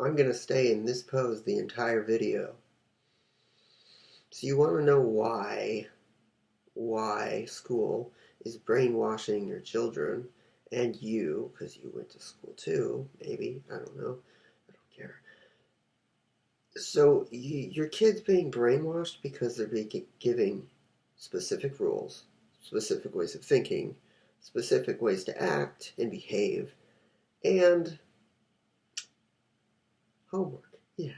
I'm going to stay in this pose the entire video. So you want to know why school is brainwashing your children and you, because you went to school too, maybe, I don't know, I don't care. So your kid's being brainwashed because they're being giving specific rules, specific ways of thinking, specific ways to act and behave, and homework. Yeah.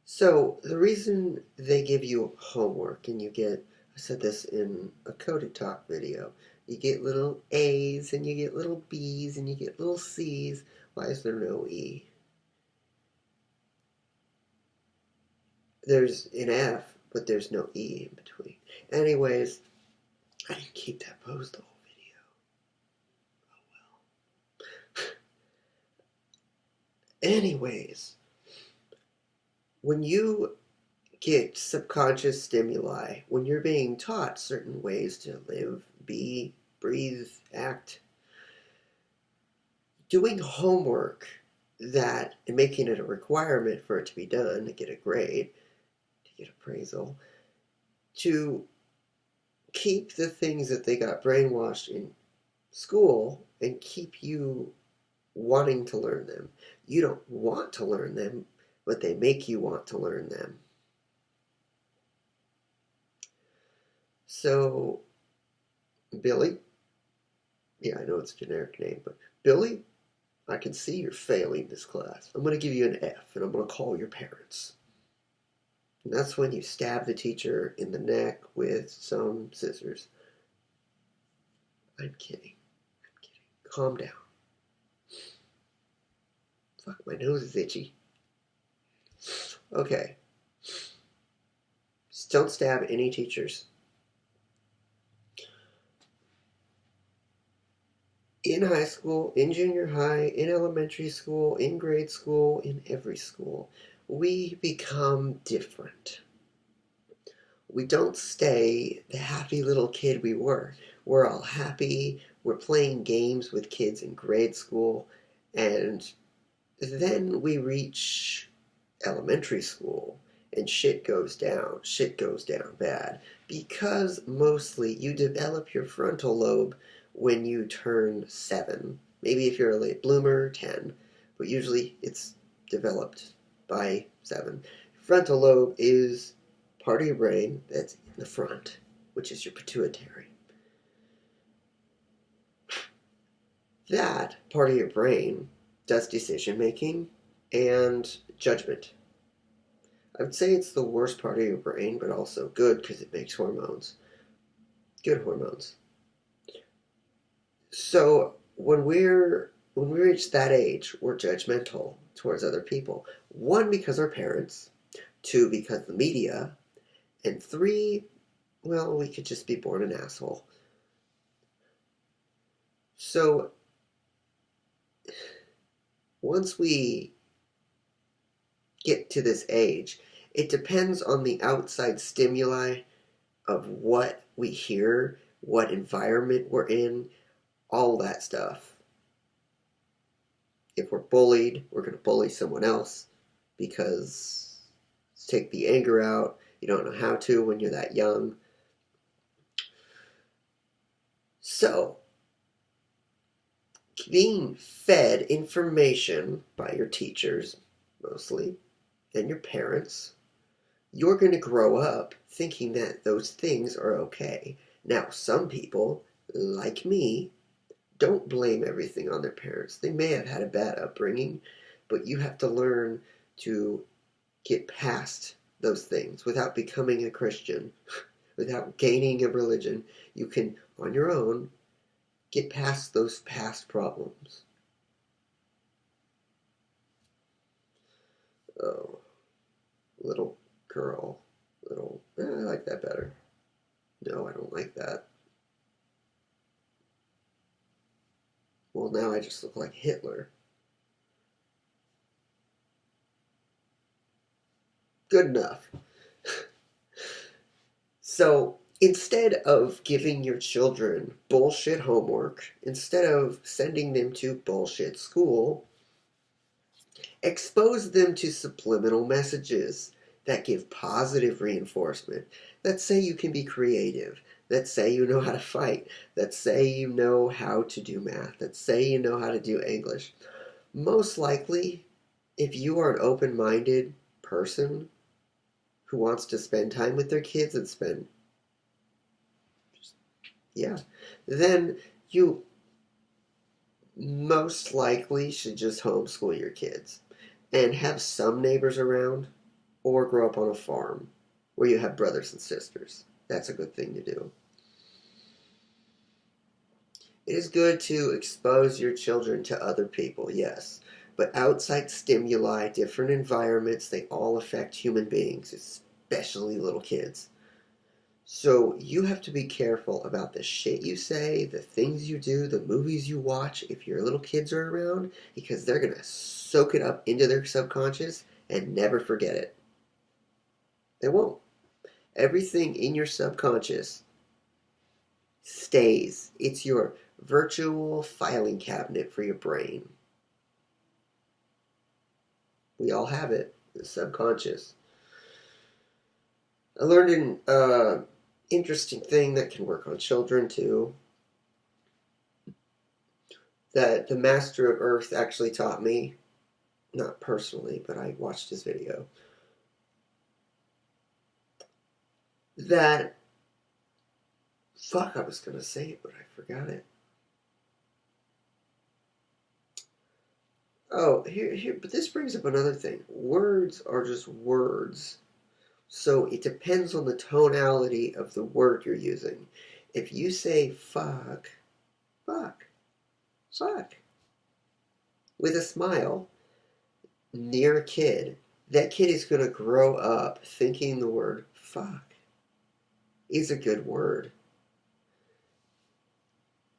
So the reason they give you homework and you get, I said this in a Cody Talk video, you get little A's and you get little B's and you get little C's. Why is there no E? There's an F, but there's no E in between. Anyways, I didn't keep that pose the whole video. Oh well. Anyways, when you get subconscious stimuli, when you're being taught certain ways to live, be, breathe, act, doing homework that and making it a requirement for it to be done to get a grade, to get appraisal, to keep the things that they got brainwashed in school and keep you wanting to learn them. You don't want to learn them, but they make you want to learn them. So, Billy, yeah, I know it's a generic name, but Billy, I can see you're failing this class. I'm going to give you an F, and I'm going to call your parents. And that's when you stab the teacher in the neck with some scissors. I'm kidding. I'm kidding. Calm down. Fuck, my nose is itchy. Okay. Just don't stab any teachers. In high school, in junior high, in elementary school, in grade school, in every school, we become different. We don't stay the happy little kid we were. We're all happy. We're playing games with kids in grade school. And then we reach elementary school and shit goes down. Shit goes down bad. Because mostly you develop your frontal lobe when you turn 7. Maybe if you're a late bloomer, 10. But usually it's developed by 7. Frontal lobe is part of your brain that's in the front, which is your pituitary. That part of your brain does decision making and judgment. I would say it's the worst part of your brain, but also good because it makes hormones. Good hormones. So when we reach that age, we're judgmental towards other people. 1, because our parents. 2, because the media. And 3, well, we could just be born an asshole. So once we get to this age, it depends on the outside stimuli of what we hear, what environment we're in, all that stuff. If we're bullied, we're going to bully someone else because take the anger out. You don't know how to when you're that young. So, being fed information by your teachers, mostly, and your parents, you're going to grow up thinking that those things are okay. Now, some people, like me, don't blame everything on their parents. They may have had a bad upbringing, but you have to learn to get past those things without becoming a Christian, without gaining a religion. You can, on your own, get past those past problems. Oh, little girl, I like that better. No, I don't like that. Well, now I just look like Hitler. Good enough. So, instead of giving your children bullshit homework, instead of sending them to bullshit school, Expose them to subliminal messages that give positive reinforcement, that say you can be creative, that say you know how to fight, that say you know how to do math, that say you know how to do English. Most likely, if you are an open-minded person who wants to spend time with their kids and yeah, then you most likely should just homeschool your kids and have some neighbors around or grow up on a farm where you have brothers and sisters. That's a good thing to do. It is good to expose your children to other people, yes, but outside stimuli, different environments, they all affect human beings, especially little kids. So you have to be careful about the shit you say, the things you do, the movies you watch if your little kids are around, because they're going to soak it up into their subconscious and never forget it. They won't. Everything in your subconscious stays. It's your virtual filing cabinet for your brain. We all have it, the subconscious. I learned an interesting thing that can work on children too, that the master of Earth actually taught me, not personally, but I watched his video, that, fuck, I was going to say it, but I forgot it. Oh, here, but this brings up another thing. Words are just words. So it depends on the tonality of the word you're using. If you say fuck, fuck, fuck, with a smile near a kid, that kid is going to grow up thinking the word fuck is a good word.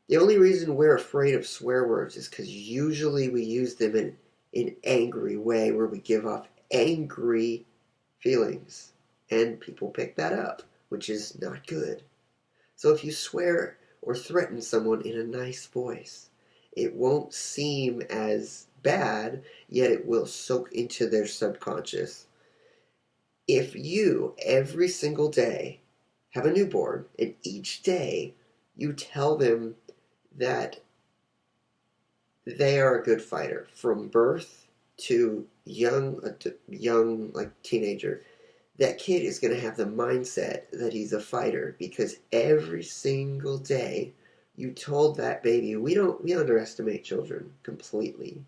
The only reason we're afraid of swear words is because usually we use them in an angry way where we give off angry feelings. And people pick that up, which is not good. So if you swear or threaten someone in a nice voice, it won't seem as bad, yet it will soak into their subconscious. If you, every single day, have a newborn, and each day you tell them that they are a good fighter from birth to young like teenager, that kid is going to have the mindset that he's a fighter because every single day you told that baby, we underestimate children completely.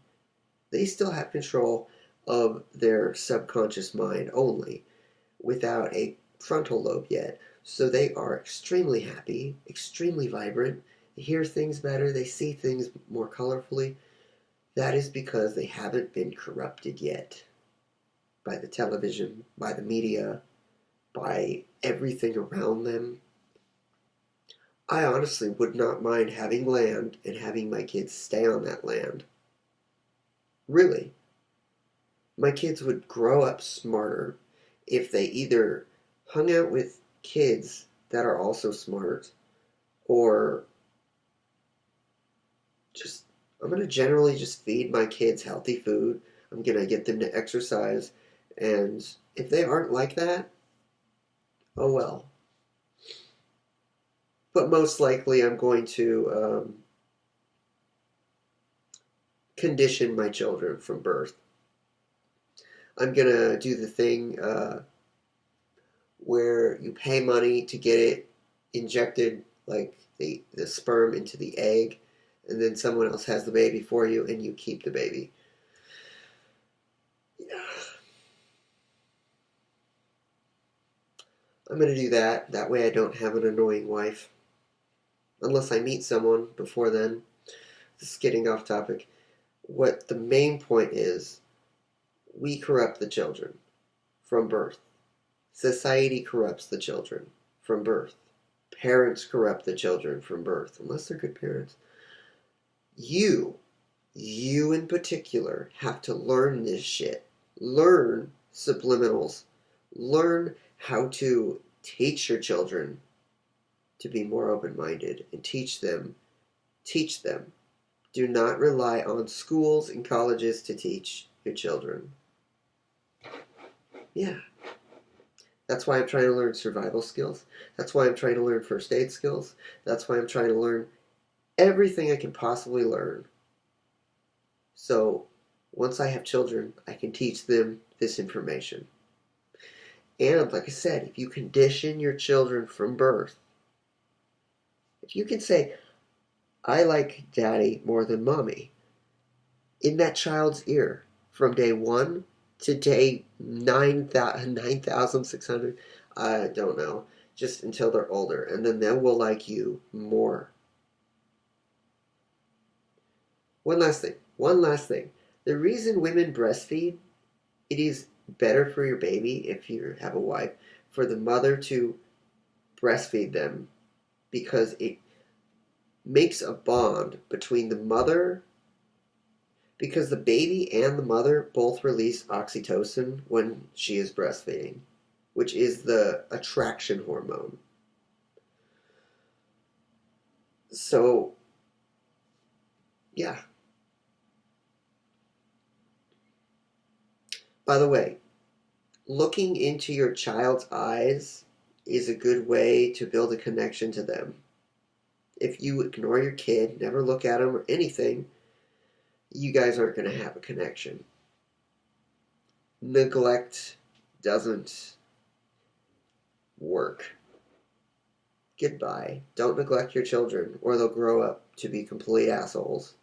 They still have control of their subconscious mind only without a frontal lobe yet. So they are extremely happy, extremely vibrant. They hear things better, they see things more colorfully. That is because they haven't been corrupted yet by the television, by the media, by everything around them. I honestly would not mind having land and having my kids stay on that land. Really. My kids would grow up smarter if they either hung out with kids that are also smart or just, I'm going to generally just feed my kids healthy food. I'm going to get them to exercise. And if they aren't like that, oh well. But most likely I'm going to condition my children from birth. I'm going to do the thing where you pay money to get it injected, like the sperm into the egg, and then someone else has the baby for you and you keep the baby. Yeah. I'm going to do that. That way I don't have an annoying wife. Unless I meet someone before then. This is getting off topic. What the main point is, we corrupt the children from birth. Society corrupts the children from birth. Parents corrupt the children from birth, unless they're good parents. You in particular, have to learn this shit. Learn subliminals. Learn how to teach your children to be more open-minded and teach them Do not rely on schools and colleges to teach your children. Yeah. That's why I'm trying to learn survival skills. That's why I'm trying to learn first aid skills. That's why I'm trying to learn everything I can possibly learn. So once I have children, I can teach them this information. And like I said, if you condition your children from birth, if you can say, I like daddy more than mommy, in that child's ear from day one to day 9,600, I don't know, just until they're older. And then they will like you more. One last thing. One last thing. The reason women breastfeed, it is better for your baby if you have a wife, for the mother to breastfeed them because it makes a bond between the mother, because the baby and the mother both release oxytocin when she is breastfeeding, which is the attraction hormone. So, yeah. By the way, looking into your child's eyes is a good way to build a connection to them. If you ignore your kid, never look at them or anything, you guys aren't going to have a connection. Neglect doesn't work. Goodbye. Don't neglect your children, or they'll grow up to be complete assholes.